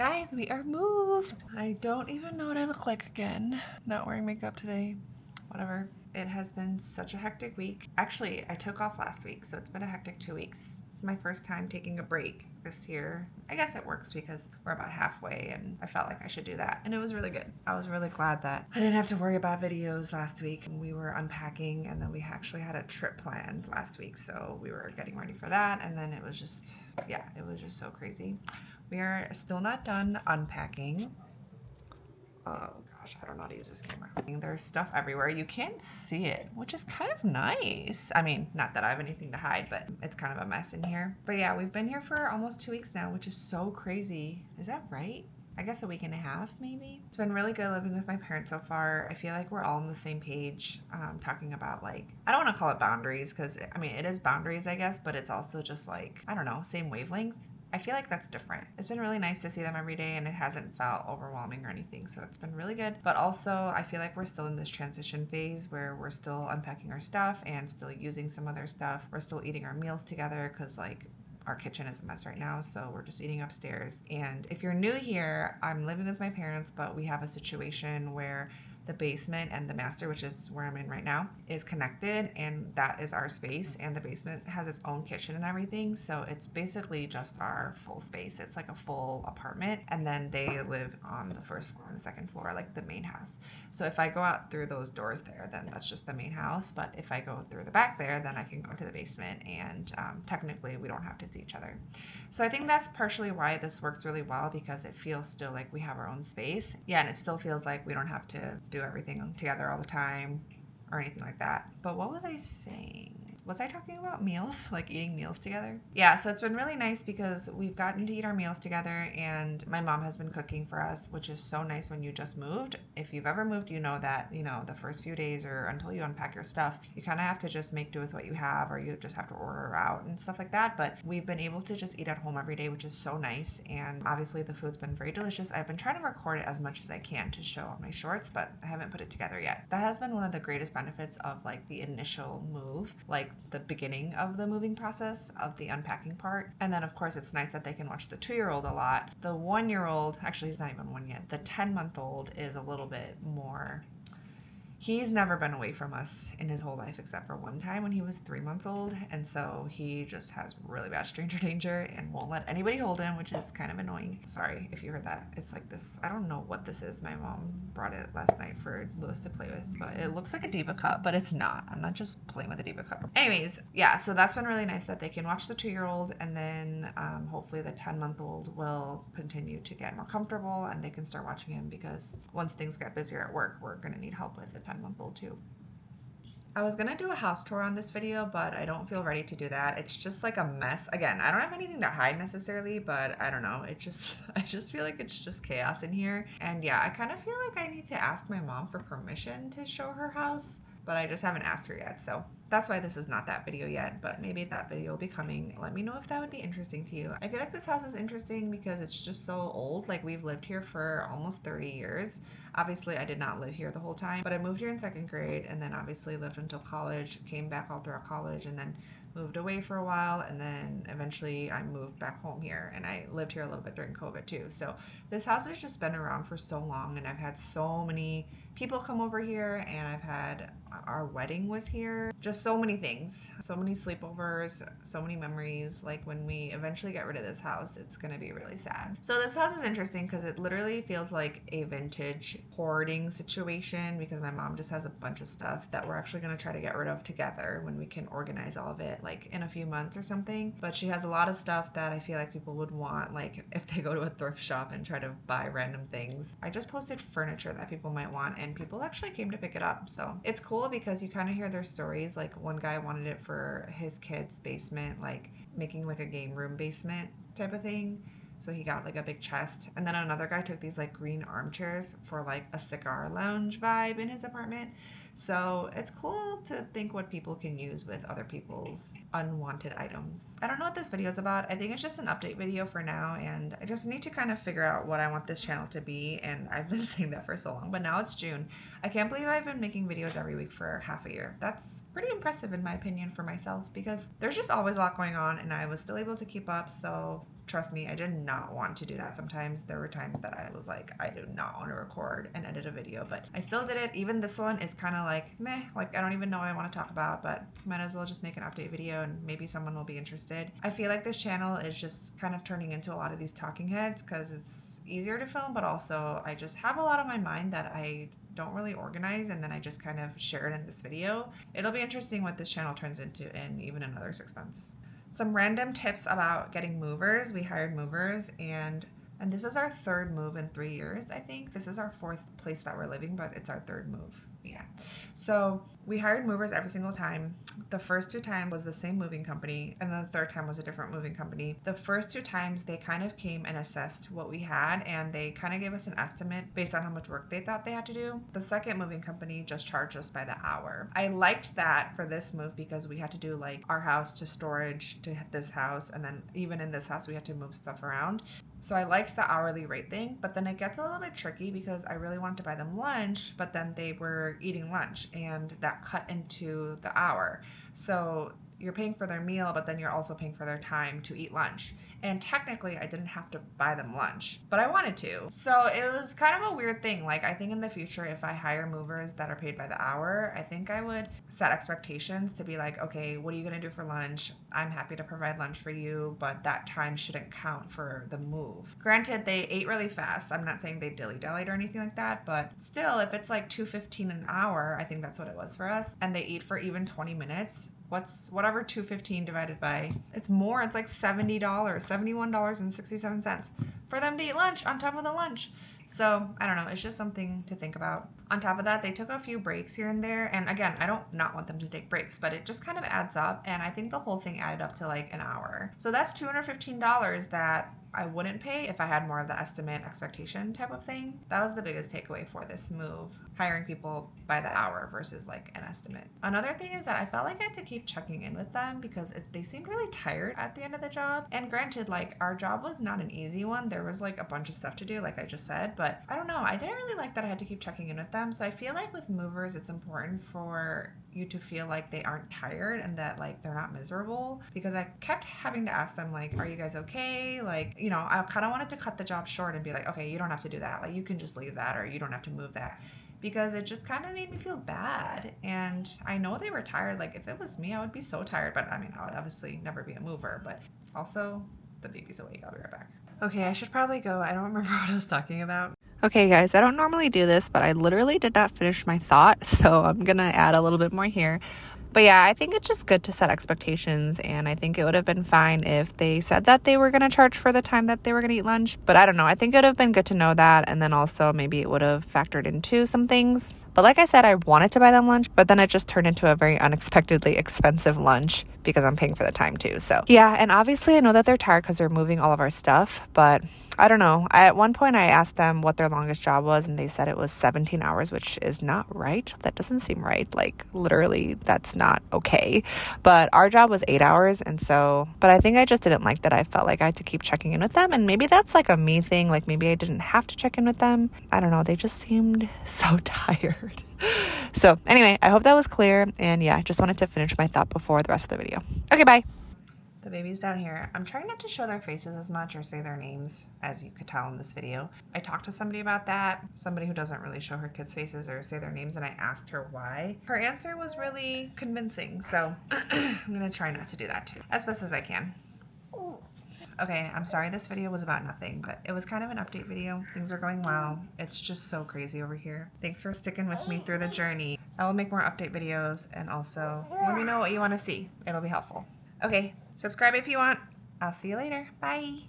Guys, we are moved. I don't even know what I look like again. Not wearing makeup today. Whatever. It has been such a hectic week. Actually, I took off last week, so it's been a hectic 2 weeks. It's my first time taking a break this year. I guess it works because we're about halfway and I felt like I should do that. And it was really good. I was really glad that I didn't have to worry about videos last week. We were unpacking and then we actually had a trip planned last week. So we were getting ready for that. And then it was just, it was just so crazy. We are still not done unpacking. Oh gosh, I don't know how to use this camera. There's stuff everywhere. You can't see it, which is kind of nice. I mean, not that I have anything to hide, but it's kind of a mess in here. But yeah, we've been here for almost 2 weeks now, which is so crazy. Is that right? I guess a week and a half, maybe. It's been really good living with my parents so far. I feel like we're all on the same page, talking about like, I don't want to call it boundaries because I mean, it is boundaries, I guess, but it's also just like, I don't know, same wavelength. I feel like that's different. It's been really nice to see them every day and it hasn't felt overwhelming or anything. So it's been really good. But also I feel like we're still in this transition phase where we're still unpacking our stuff and still using some of their stuff. We're still eating our meals together because like our kitchen is a mess right now, so we're just eating upstairs. And if you're new here, I'm living with my parents, but we have a situation where the basement and the master, which is where I'm in right now, is connected, and that is our space, and the basement has its own kitchen and everything, so it's basically just our full space. It's like a full apartment, and then they live on the first floor and the second floor, like the main house. So if I go out through those doors there, then that's just the main house, but if I go through the back there, then I can go to the basement, and technically we don't have to see each other. So I think that's partially why this works really well, because it feels still like we have our own space. Yeah, and it still feels like we don't have to do everything together all the time or anything like that. But what was I saying? Was I talking about meals? Like eating meals together? Yeah, so it's been really nice because we've gotten to eat our meals together and my mom has been cooking for us, which is so nice when you just moved. If you've ever moved, you know that, the first few days or until you unpack your stuff, you kind of have to just make do with what you have or you just have to order out and stuff like that. But we've been able to just eat at home every day, which is so nice. And obviously the food's been very delicious. I've been trying to record it as much as I can to show on my shorts, but I haven't put it together yet. That has been one of the greatest benefits of like the initial move, like the beginning of the moving process of the unpacking part. And then of course it's nice that they can watch the 2-year-old a lot. The 1-year-old, actually he's not even 1 yet, the 10-month-old is a little bit more. He's never been away from us in his whole life except for one time when he was 3 months old. And so he just has really bad stranger danger and won't let anybody hold him, which is kind of annoying. Sorry if you heard that. It's like this, I don't know what this is. My mom brought it last night for Lewis to play with, but it looks like a diva cup, but it's not. I'm not just playing with a diva cup. Anyways, yeah, so that's been really nice that they can watch the 2-year-old and then hopefully the 10-month-old will continue to get more comfortable and they can start watching him because once things get busier at work, we're going to need help with the 10-month-old too. I was gonna do a house tour on this video, but I don't feel ready to do that. It's just like a mess. Again, I don't have anything to hide necessarily, but I don't know. I just feel like it's just chaos in here. And yeah, I kind of feel like I need to ask my mom for permission to show her house, but I just haven't asked her yet. So that's why this is not that video yet, but maybe that video will be coming. Let me know if that would be interesting to you. I feel like this house is interesting because it's just so old. Like we've lived here for almost 30 years. Obviously, I did not live here the whole time, but I moved here in 2nd grade and then obviously lived until college, came back all throughout college and then moved away for a while and then eventually I moved back home here and I lived here a little bit during COVID too. So this house has just been around for so long and I've had so many people come over here and I've had our wedding was here. Just so many things, so many sleepovers, so many memories. Like when we eventually get rid of this house, it's gonna be really sad. So this house is interesting because it literally feels like a vintage hoarding situation because my mom just has a bunch of stuff that we're actually gonna try to get rid of together when we can organize all of it like in a few months or something. But she has a lot of stuff that I feel like people would want, like if they go to a thrift shop and try to buy random things. I just posted furniture that people might want and people actually came to pick it up. So it's cool because you kind of hear their stories. Like one guy wanted it for his kid's basement, like making like a game room basement type of thing. So he got like a big chest. And then another guy took these like green armchairs for like a cigar lounge vibe in his apartment. So it's cool to think what people can use with other people's unwanted items. I don't know what this video is about. I think it's just an update video for now, and I just need to kind of figure out what I want this channel to be, and I've been saying that for so long, but now it's June. I can't believe I've been making videos every week for half a year. That's pretty impressive in my opinion for myself, because there's just always a lot going on, and I was still able to keep up, so trust me, I did not want to do that. Sometimes there were times that I was like, I do not want to record and edit a video, but I still did it. Even this one is kind of like meh, like I don't even know what I want to talk about, but might as well just make an update video and maybe someone will be interested. I feel like this channel is just kind of turning into a lot of these talking heads because it's easier to film, but also I just have a lot on my mind that I don't really organize, and then I just kind of share it in this video. It'll be interesting what this channel turns into in even another 6 months. Some random tips about getting movers. We hired movers, and this is our 3rd move in 3 years, I think. This is our 4th place that we're living, but it's our 3rd move. Yeah. So we hired movers every single time. The first 2 times was the same moving company, and then the 3rd time was a different moving company. The first 2 times they kind of came and assessed what we had, and they kind of gave us an estimate based on how much work they thought they had to do. The 2nd moving company just charged us by the hour. I liked that for this move because we had to do like our house to storage to this house, and then even in this house we had to move stuff around. So I liked the hourly rate thing, but then it gets a little bit tricky because I really wanted to buy them lunch, but then they were eating lunch and that cut into the hour. So you're paying for their meal, but then you're also paying for their time to eat lunch. And technically I didn't have to buy them lunch, but I wanted to. So it was kind of a weird thing. Like I think in the future, if I hire movers that are paid by the hour, I think I would set expectations to be like, okay, what are you gonna do for lunch? I'm happy to provide lunch for you, but that time shouldn't count for the move. Granted, they ate really fast. I'm not saying they dilly-dallied or anything like that, but still, if it's like $2.15 an hour, I think that's what it was for us, and they eat for even 20 minutes, whatever $2.15 divided by, it's more, it's like $70, $71.67 for them to eat lunch on top of the lunch. So I don't know, it's just something to think about. On top of that, they took a few breaks here and there, and again, I don't not want them to take breaks, but it just kind of adds up, and I think the whole thing added up to like an hour. So that's $215 that I wouldn't pay if I had more of the estimate expectation type of thing. That was the biggest takeaway for this move, hiring people by the hour versus like an estimate. Another thing is that I felt like I had to keep checking in with them because they seemed really tired at the end of the job. And granted, like our job was not an easy one. There was like a bunch of stuff to do, like I just said, but I don't know. I didn't really like that I had to keep checking in with them. So I feel like with movers, it's important for you to feel like they aren't tired and that like they're not miserable, because I kept having to ask them like, are you guys okay? Like, you know, I kind of wanted to cut the job short and be like, okay, you don't have to do that. Like you can just leave that, or you don't have to move that, because it just kind of made me feel bad. And I know they were tired. Like if it was me, I would be so tired, but I mean, I would obviously never be a mover, but also the baby's awake. I'll be right back. Okay, I should probably go. I don't remember what I was talking about. Okay, guys, I don't normally do this, but I literally did not finish my thought, so I'm going to add a little bit more here. But yeah, I think it's just good to set expectations, and I think it would have been fine if they said that they were going to charge for the time that they were going to eat lunch. But I don't know. I think it would have been good to know that, and then also maybe it would have factored into some things. But like I said, I wanted to buy them lunch, but then it just turned into a very unexpectedly expensive lunch because I'm paying for the time too. So yeah, and obviously I know that they're tired because they're moving all of our stuff, but I don't know. At one point I asked them what their longest job was, and they said it was 17 hours, which is not right. That doesn't seem right. Like literally that's not okay. But our job was 8 hours. And so, but I think I just didn't like that I felt like I had to keep checking in with them. And maybe that's like a me thing. Like maybe I didn't have to check in with them. I don't know. They just seemed so tired. So anyway, I hope that was clear. And yeah, I just wanted to finish my thought before the rest of the video. Okay, bye. The baby's down here. I'm trying not to show their faces as much or say their names, as you could tell in this video. I talked to somebody about that, somebody who doesn't really show her kids' faces or say their names, and I asked her why. Her answer was really convincing, so I'm gonna try not to do that too, as best as I can. Okay, I'm sorry this video was about nothing, but it was kind of an update video. Things are going well. It's just so crazy over here. Thanks for sticking with me through the journey. I will make more update videos, and also let me know what you want to see. It'll be helpful. Okay, subscribe if you want. I'll see you later. Bye.